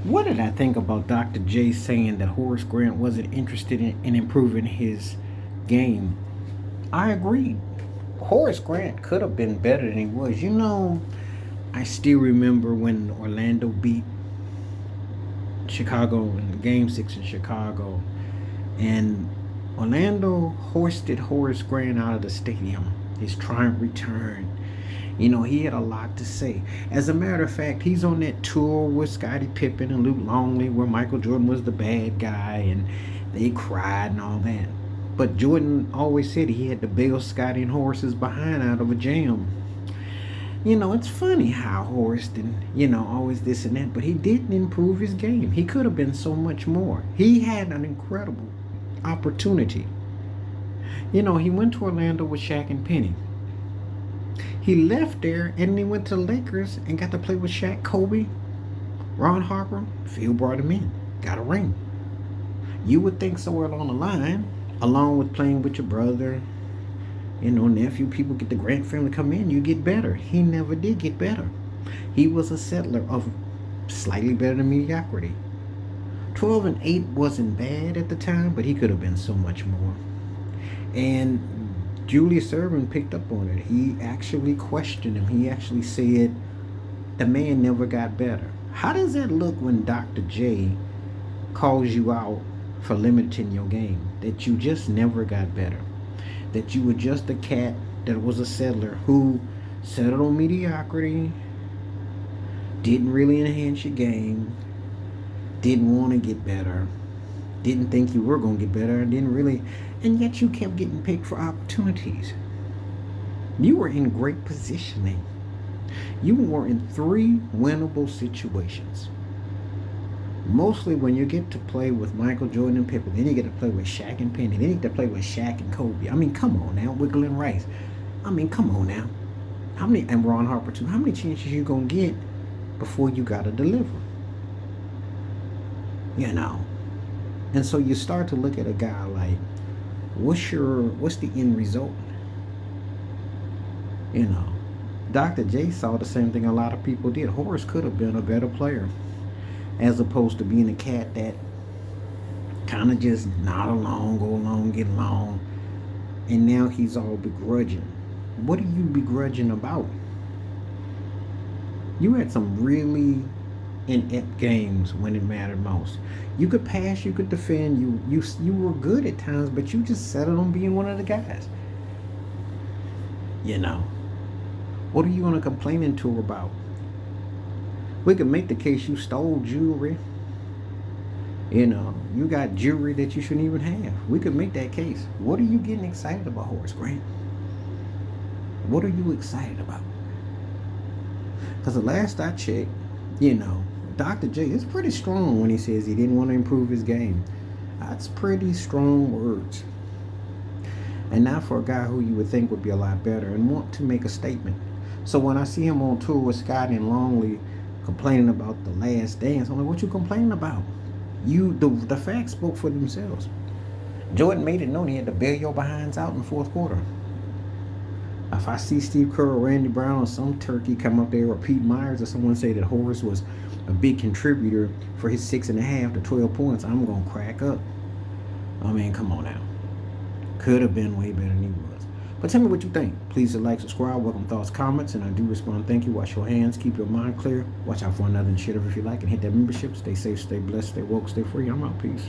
What did I think about Dr. J saying that Horace Grant wasn't interested in improving his game? I agreed. Horace Grant could have been better than he was. I still remember when Orlando beat Chicago in Game 6 in Chicago, and Orlando hoisted Horace Grant out of the stadium. His triumph return. He had a lot to say. As a matter of fact, he's on that tour with Scottie Pippen and Luke Longley where Michael Jordan was the bad guy and they cried and all that. But Jordan always said he had to bail Scottie and Horace's behind out of a jam. It's funny how Horace didn't, always this and that, but he didn't improve his game. He could have been so much more. He had an incredible opportunity. He went to Orlando with Shaq and Penny. He left there and then he went to the Lakers and got to play with Shaq, Kobe, Ron Harper. Phil brought him in, got a ring. You would think somewhere along the line, along with playing with your brother, nephew, people get the Grant family come in, you get better. He never did get better. He was a settler of slightly better than mediocrity. 12-8 wasn't bad at the time, but he could have been so much more. And Julius Erving picked up on it. He actually questioned him. He actually said the man never got better. How does that look when Dr. J calls you out for limiting your game? That you just never got better. That you were just a cat that was a settler who settled on mediocrity, didn't really enhance your game, didn't want to get better, didn't think you were going to get better, and yet you kept getting picked for opportunities. You were in great positioning. You were in 3 winnable situations. Mostly when you get to play with Michael Jordan and Pippen, then you get to play with Shaq and Penny, then you get to play with Shaq and Kobe. Come on now, Wiggle and Rice. Come on now. And Ron Harper too. How many chances you gonna get before you gotta deliver? And so you start to look at a guy like, what's the end result? Dr. J saw the same thing a lot of people did. Horace could have been a better player, as opposed to being a cat that kind of just nod along, go along, get along, and now he's all begrudging. What are you begrudging about? You had some really inept games when it mattered most. You could pass, you could defend, you were good at times, but you just settled on being one of the guys. What are you on a complaining tour about? We could make the case you stole jewelry. You got jewelry that you shouldn't even have. We could make that case. What are you getting excited about, Horace Grant? What are you excited about? Because the last I checked, Dr. J is pretty strong when he says he didn't want to improve his game. That's pretty strong words. And not for a guy who you would think would be a lot better and want to make a statement. So when I see him on tour with Scottie and Longley complaining about the last dance, I'm like, what you complaining about? The facts spoke for themselves. Jordan made it known he had to bail your behinds out in the fourth quarter. If I see Steve Kerr or Randy Brown or some turkey come up there, or Pete Myers or someone say that Horace was a big contributor for his 6.5 to 12 points, I'm going to crack up. Come on now. Could have been way better than he was. But tell me what you think. Please like, subscribe, welcome thoughts, comments, and I do respond. Thank you. Wash your hands. Keep your mind clear. Watch out for another and shit if you like. And hit that membership. Stay safe, stay blessed, stay woke, stay free. I'm out. Peace.